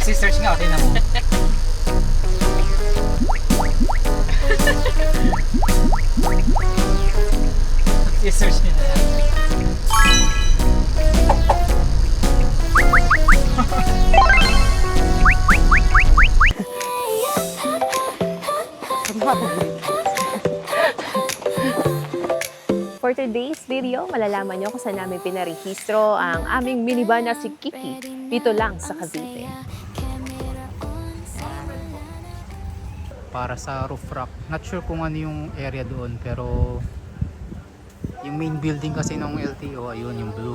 Nagsisearch nga, tingnan mo. Nagsisearch niya na yan. For today's video, malalaman nyo kung saan namin pinarehistro ang aming minivan na si Kiki dito lang sa Cavite. Para sa roof rack. Not sure kung ano yung area doon, pero yung main building kasi ng LTO, ayun yung blue.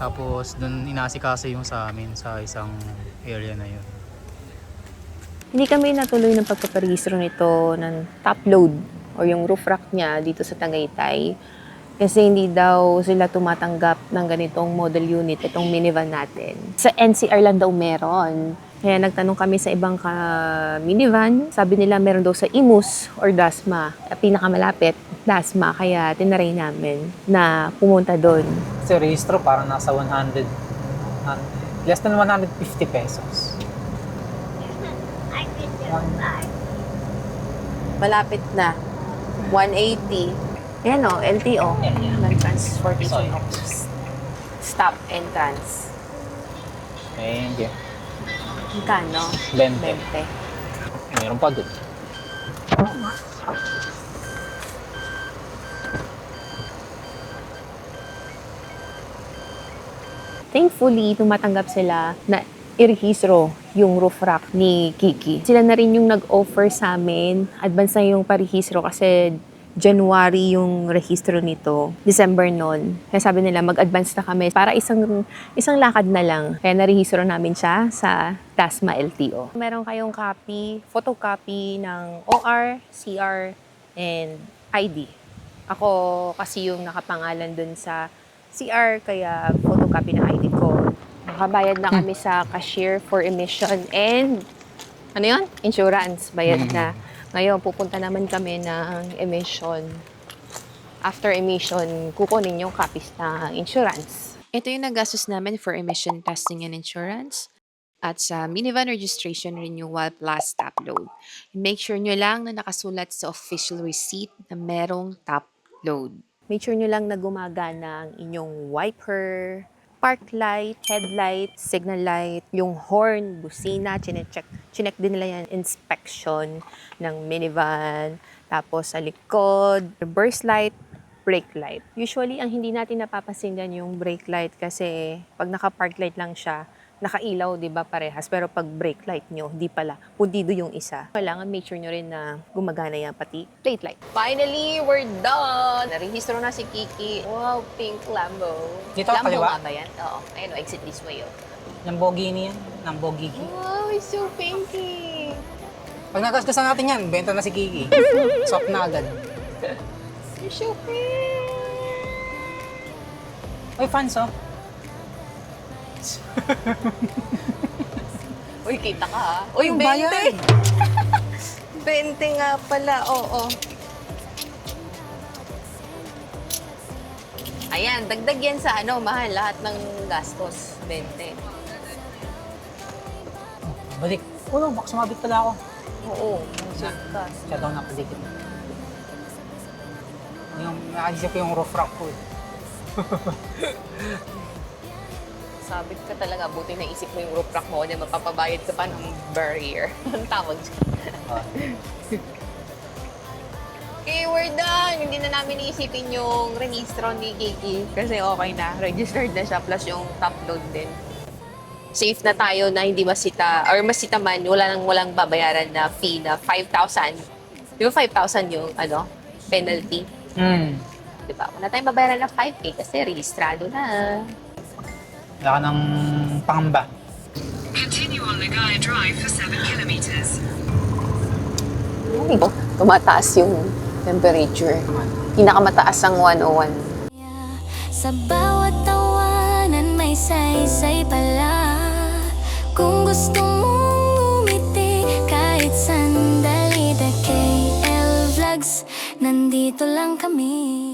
Tapos doon inasikaso yung sa amin sa isang area na yun. Hindi kami natuloy ng pagpaparehistro nito ng top load o yung roof rack niya dito sa Tagaytay. Kasi hindi daw sila tumatanggap ng ganitong model unit, itong minivan natin. Sa NCR lang daw meron. Kaya nagtanong kami sa ibang minivan. Sabi nila meron daw sa Imus or Dasma. Pinakamalapit, Dasma. Kaya tinaray namin na pumunta doon. Kasi rehistro parang nasa 100, less than 150 pesos. Malapit na. 180. Ayan o, LTO. Non-transportation office. Stop entrance. Thank you. Magkano? 20. 20. Meron pa doon. Thankfully, tumatanggap sila na irehistro yung roof rack ni Kiki. Sila na rin yung nag-offer sa amin. Advance na yung parehistro kasi January yung rehistro nito. December nun. Kaya sabi nila mag-advance na kami para isang lakad na lang. Kaya narehistro namin siya sa Dasma LTO. Meron kayong copy, photocopy ng OR, CR, and ID. Ako kasi yung nakapangalan dun sa CR, kaya photocopy ng ID ko. Nakabayad na kami sa cashier for emission and ano yun? Insurance. Bayad na. Ngayon, pupunta naman kami ng emission. After emission, kukunin yung copies ng insurance. Ito yung nagastos namin for emission testing and insurance at sa minivan registration renewal plus top load. Make sure nyo lang na nakasulat sa official receipt na merong top load. Make sure nyo lang na gumagana ang inyong wiper, park light, headlight, signal light, yung horn, busina, chinek din nila yan, inspection ng minivan, tapos sa likod, burst light, brake light. Usually, ang hindi natin napapansin yan yung brake light kasi pag naka-park light lang siya, nakailaw, di ba, parehas. Pero pag brake light nyo, di pala. Pundido yung isa. Kailangan make sure nyo rin na gumagana yan, pati plate light. Finally, we're done! Narehistro na si Kiki. Wow, pink Lambo. Dito, Lambo kaliwa? nga ba yan? Oo. Ayun, exit this way. Oh. Lamborghini yan. Lamborghini. Wow, it's so pinky. Pag nagasgasan natin yan, benta na si Kiki. Swap na agad. You're so pink. Uy, fans oh. Uy, kita ka ha. Uy, Yung 20. bayan. 20 nga pala, oo. Ayan, dagdag yan sa mahal, lahat ng gastos, 20. Balik. Oh, baka sumabit pala ako. Oo, musik ka. Siya daw nakadikit. Yung nakadisip ko yung roof rack ko. Sabit ka talaga, buti naisip mo yung roof rack mo na mapapabayad ka pa ng barrier. Ang tawag dyan. Okay, we're done! Hindi na namin iisipin yung rehistro ni Kiki kasi okay na. Registered na siya plus yung top load din. Safe na tayo na hindi masita or masita man, walang babayaran na fee na 5,000. Di ba 5,000 yung penalty? Di ba? Wala tayong babayaran na 5K kasi rehistrado na. Wala ka ng pangamba. Continue on Ligaya Drive for 7 kilometers. Ay, tumataas yung temperature. Pinakamataas ang 101. Sa bawat tawanan may saysay pala. Kung gusto mong umiti kahit sandali, The KL Vlogs, nandito lang kami.